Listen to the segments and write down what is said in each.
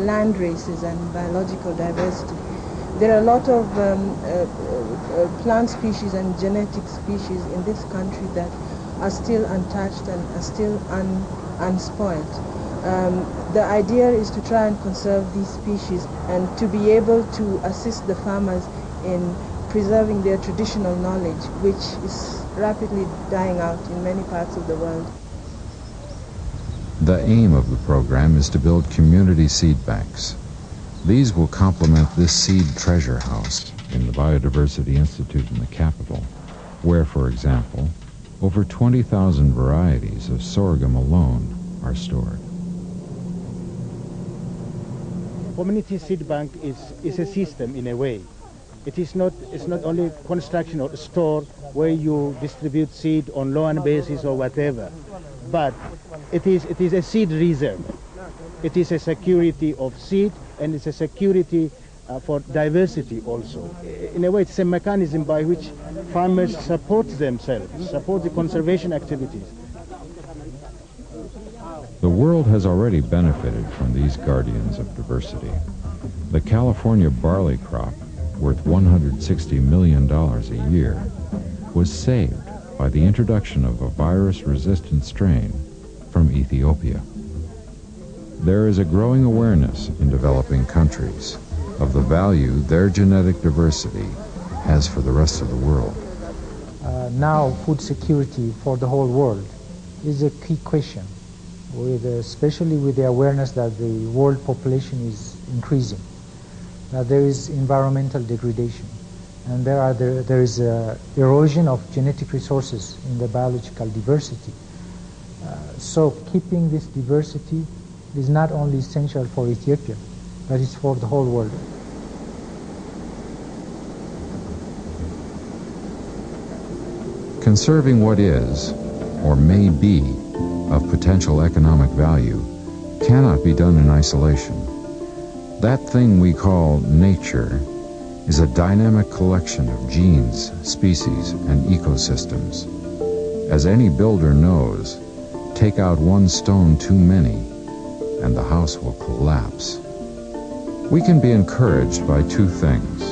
land races and biological diversity. There are a lot of plant species and genetic species in this country that are still untouched and are still unspoiled. The idea is to try and conserve these species and to be able to assist the farmers in preserving their traditional knowledge, which is rapidly dying out in many parts of the world. The aim of the program is to build community seed banks. These will complement this seed treasure house in the Biodiversity Institute in the capital, where, for example, over 20,000 varieties of sorghum alone are stored. Community seed bank is a system in a way. It's not only construction or store where you distribute seed on loan basis or whatever, but it is a seed reserve. It is a security of seed, and it's a security for diversity also. In a way, it's a mechanism by which farmers support themselves, support the conservation activities. The world has already benefited from these guardians of diversity. The California barley crop, worth $160 million a year, was saved by the introduction of a virus-resistant strain from Ethiopia. There is a growing awareness in developing countries of the value their genetic diversity has for the rest of the world. Now food security for the whole world is a key question, especially with the awareness that the world population is increasing, that there is environmental degradation, and there is erosion of genetic resources in the biological diversity. So keeping this diversity is not only essential for Ethiopia, but it's for the whole world. Conserving what is, or may be, of potential economic value cannot be done in isolation. That thing we call nature is a dynamic collection of genes, species, and ecosystems. As any builder knows, take out one stone too many, and the house will collapse. We can be encouraged by two things.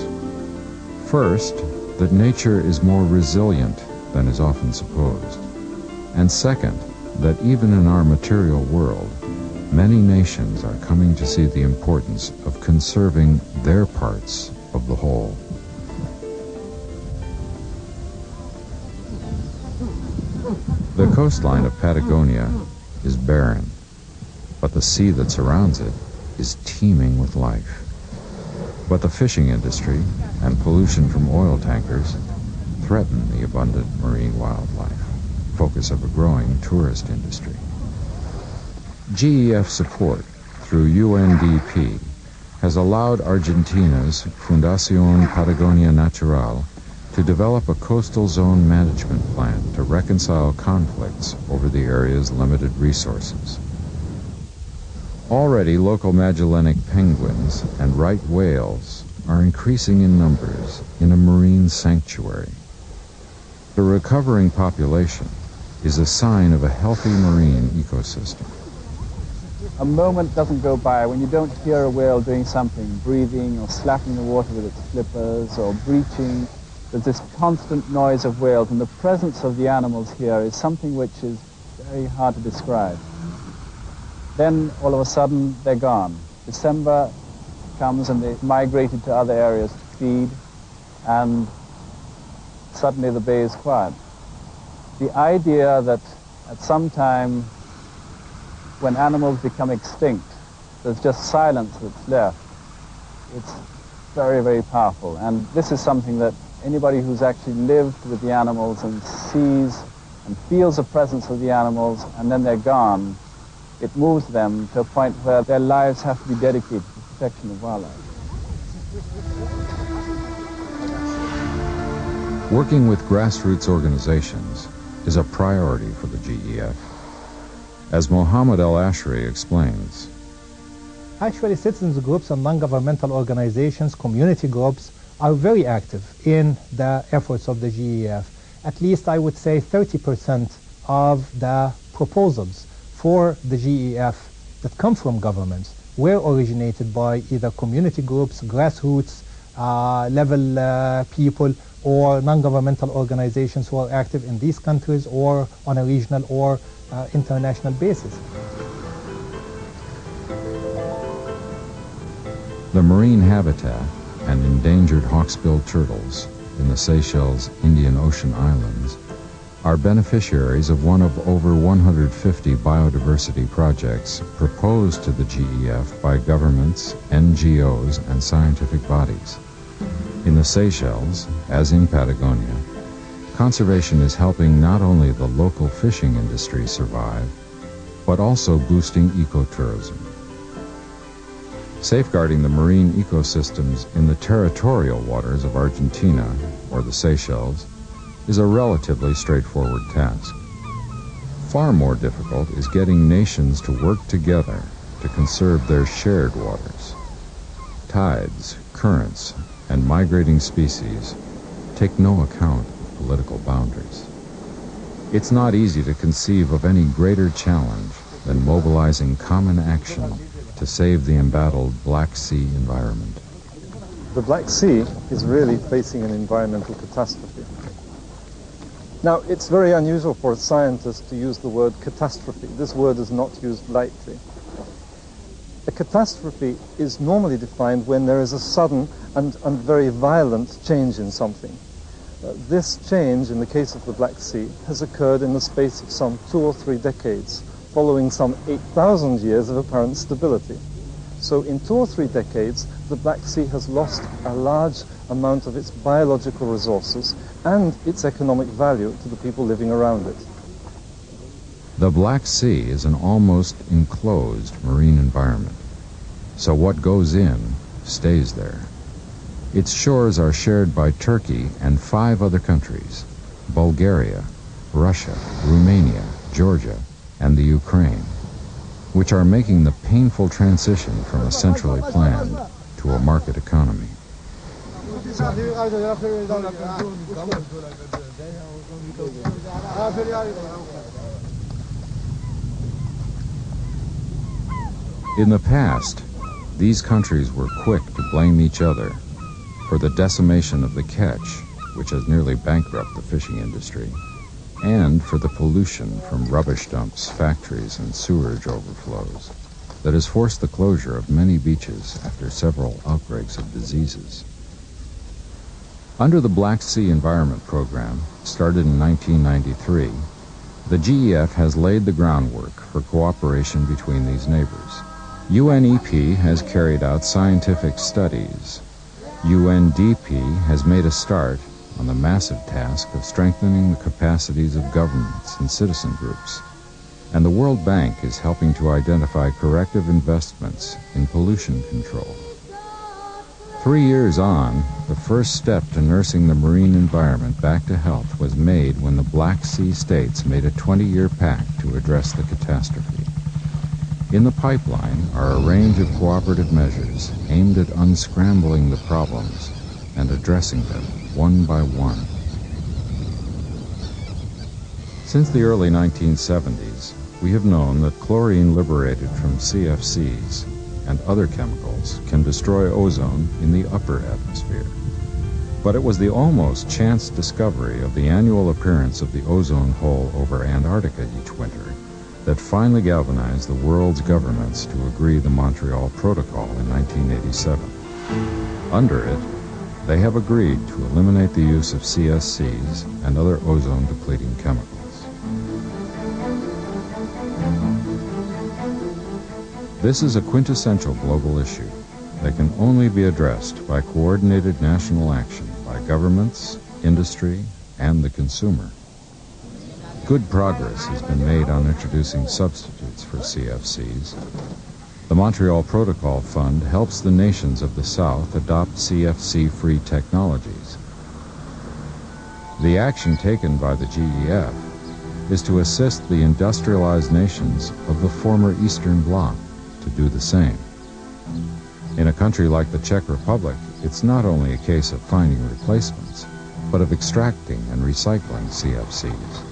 First, that nature is more resilient than is often supposed. And second, that even in our material world, many nations are coming to see the importance of conserving their parts of the whole. The coastline of Patagonia is barren, but the sea that surrounds it is teeming with life. But the fishing industry and pollution from oil tankers threaten the abundant marine wildlife, focus of a growing tourist industry. GEF support through UNDP has allowed Argentina's Fundación Patagonia Natural to develop a coastal zone management plan to reconcile conflicts over the area's limited resources. Already, local Magellanic penguins and right whales are increasing in numbers in a marine sanctuary. The recovering population is a sign of a healthy marine ecosystem. A moment doesn't go by when you don't hear a whale doing something, breathing or slapping the water with its flippers or breaching. There's this constant noise of whales, and the presence of the animals here is something which is very hard to describe. Then all of a sudden they're gone. December comes and they've migrated to other areas to feed, and suddenly the bay is quiet. The idea that at some time when animals become extinct, there's just silence that's left, it's very, very powerful. And this is something that anybody who's actually lived with the animals and sees and feels the presence of the animals and then they're gone, it moves them to a point where their lives have to be dedicated to the protection of wildlife. Working with grassroots organizations is a priority for the GEF. As Mohammed El-Ashri explains, actually citizens groups and non-governmental organizations, community groups, are very active in the efforts of the GEF. At least I would say 30% of the proposals for the GEF that come from governments were originated by either community groups, grassroots level people, or non-governmental organizations who are active in these countries or on a regional or international basis. The marine habitat and endangered hawksbill turtles in the Seychelles Indian Ocean Islands are beneficiaries of one of over 150 biodiversity projects proposed to the GEF by governments, NGOs, and scientific bodies. In the Seychelles, as in Patagonia, conservation is helping not only the local fishing industry survive, but also boosting ecotourism. Safeguarding the marine ecosystems in the territorial waters of Argentina, or the Seychelles, is a relatively straightforward task. Far more difficult is getting nations to work together to conserve their shared waters. Tides, currents, and migrating species take no account of political boundaries. It's not easy to conceive of any greater challenge than mobilizing common action to save the embattled Black Sea environment. The Black Sea is really facing an environmental catastrophe. Now, it's very unusual for a scientist to use the word catastrophe. This word is not used lightly. A catastrophe is normally defined when there is a sudden and very violent change in something. This change, in the case of the Black Sea, has occurred in the space of some 2 or 3 decades, following some 8,000 years of apparent stability. So in 2 or 3 decades, the Black Sea has lost a large amount of its biological resources and its economic value to the people living around it. The Black Sea is an almost enclosed marine environment, so what goes in stays there. Its shores are shared by Turkey and 5 other countries: Bulgaria, Russia, Romania, Georgia, and the Ukraine, which are making the painful transition from a centrally planned to a market economy. In the past, these countries were quick to blame each other for the decimation of the catch, which has nearly bankrupted the fishing industry, and for the pollution from rubbish dumps, factories, and sewerage overflows that has forced the closure of many beaches after several outbreaks of diseases. Under the Black Sea Environment Program, started in 1993, the GEF has laid the groundwork for cooperation between these neighbors. UNEP has carried out scientific studies. UNDP has made a start on the massive task of strengthening the capacities of governments and citizen groups. And the World Bank is helping to identify corrective investments in pollution control. 3 years on, the first step to nursing the marine environment back to health was made when the Black Sea states made a 20-year pact to address the catastrophe. In the pipeline are a range of cooperative measures aimed at unscrambling the problems and addressing them one by one. Since the early 1970s, we have known that chlorine liberated from CFCs and other chemicals can destroy ozone in the upper atmosphere. But it was the almost chance discovery of the annual appearance of the ozone hole over Antarctica each winter that finally galvanized the world's governments to agree the Montreal Protocol in 1987. Under it, they have agreed to eliminate the use of CFCs and other ozone-depleting chemicals. This is a quintessential global issue that can only be addressed by coordinated national action by governments, industry, and the consumer. Good progress has been made on introducing substitutes for CFCs. The Montreal Protocol Fund helps the nations of the South adopt CFC-free technologies. The action taken by the GEF is to assist the industrialized nations of the former Eastern Bloc to do the same. In a country like the Czech Republic, it's not only a case of finding replacements, but of extracting and recycling CFCs.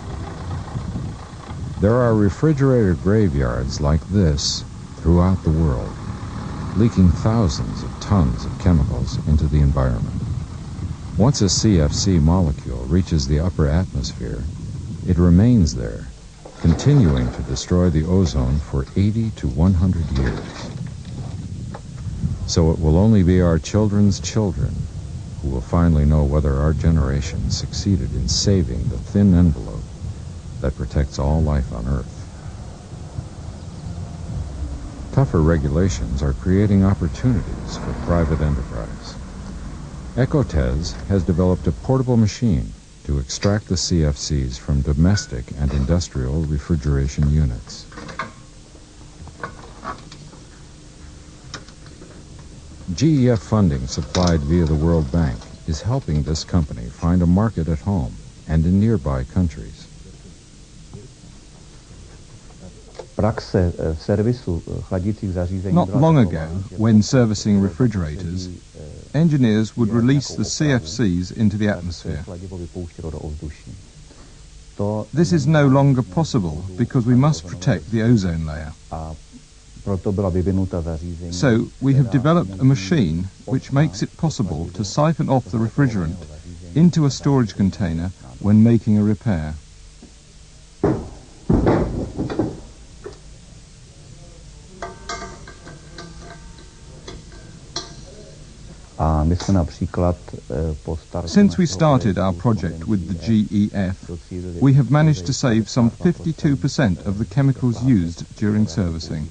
There are refrigerator graveyards like this throughout the world. leaking thousands of tons of chemicals into the environment. Once a CFC molecule reaches the upper atmosphere, it remains there, continuing to destroy the ozone for 80 to 100 years. So it will only be our children's children who will finally know whether our generation succeeded in saving the thin envelope that protects all life on Earth. Tougher regulations are creating opportunities for private enterprise. EKOTEZ has developed a portable machine to extract the CFCs from domestic and industrial refrigeration units. GEF funding supplied via the World Bank is helping this company find a market at home and in nearby countries. Not long ago, when servicing refrigerators, engineers would release the CFCs into the atmosphere. This is no longer possible because we must protect the ozone layer. So we have developed a machine which makes it possible to siphon off the refrigerant into a storage container when making a repair. Since we started our project with the GEF, we have managed to save some 52% of the chemicals used during servicing.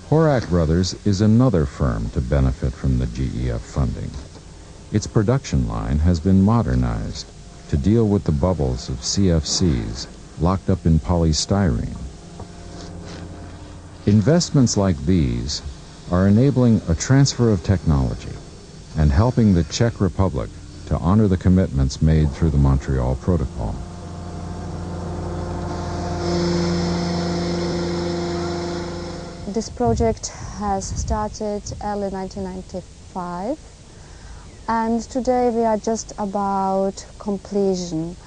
Horak Brothers is another firm to benefit from the GEF funding. Its production line has been modernized to deal with the bubbles of CFCs locked up in polystyrene. Investments like these are enabling a transfer of technology and helping the Czech Republic to honor the commitments made through the Montreal Protocol. This project has started early 1995, and today we are just about completion.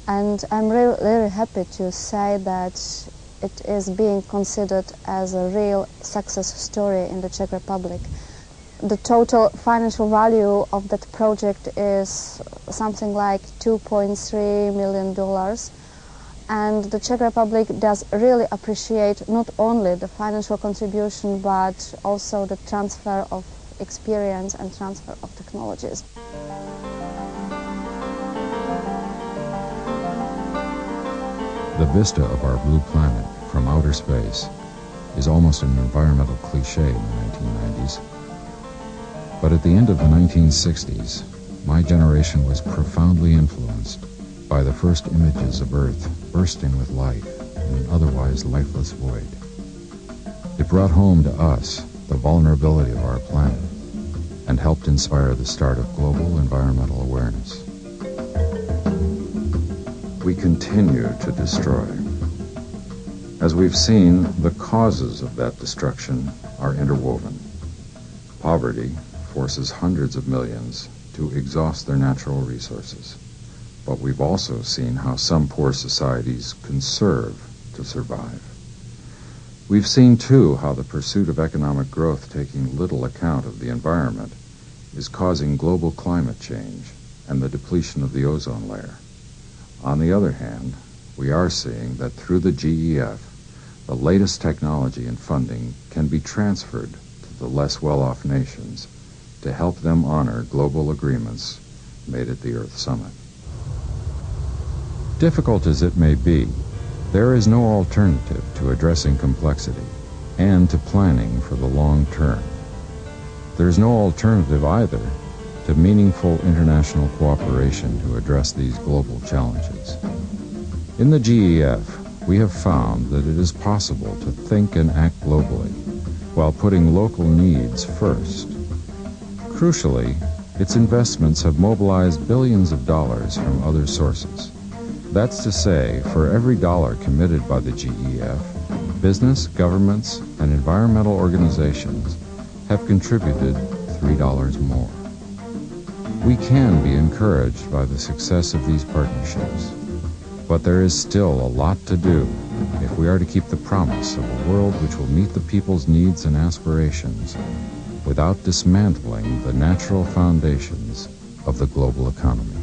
And I'm really happy to say that it is being considered as a real success story in the Czech Republic. The total financial value of that project is something like $2.3 million. And the Czech Republic does really appreciate not only the financial contribution, but also the transfer of experience and transfer of technologies. The vista of our blue planet from outer space is almost an environmental cliche in the 1990s. But at the end of the 1960s, my generation was profoundly influenced by the first images of Earth bursting with life in an otherwise lifeless void. It brought home to us the vulnerability of our planet and helped inspire the start of global environmental awareness. We continue to destroy. As we've seen, the causes of that destruction are interwoven. Poverty forces hundreds of millions to exhaust their natural resources. But we've also seen how some poor societies conserve to survive. We've seen, too, how the pursuit of economic growth taking little account of the environment is causing global climate change and the depletion of the ozone layer. On the other hand, we are seeing that through the GEF, the latest technology and funding can be transferred to the less well-off nations to help them honor global agreements made at the Earth Summit. Difficult as it may be, there is no alternative to addressing complexity and to planning for the long term. There is no alternative either to meaningful international cooperation to address these global challenges. In the GEF, we have found that it is possible to think and act globally while putting local needs first. Crucially, its investments have mobilized billions of dollars from other sources. That's to say, for every dollar committed by the GEF, business, governments, and environmental organizations have contributed $3 more. We can be encouraged by the success of these partnerships. But there is still a lot to do if we are to keep the promise of a world which will meet the people's needs and aspirations without dismantling the natural foundations of the global economy.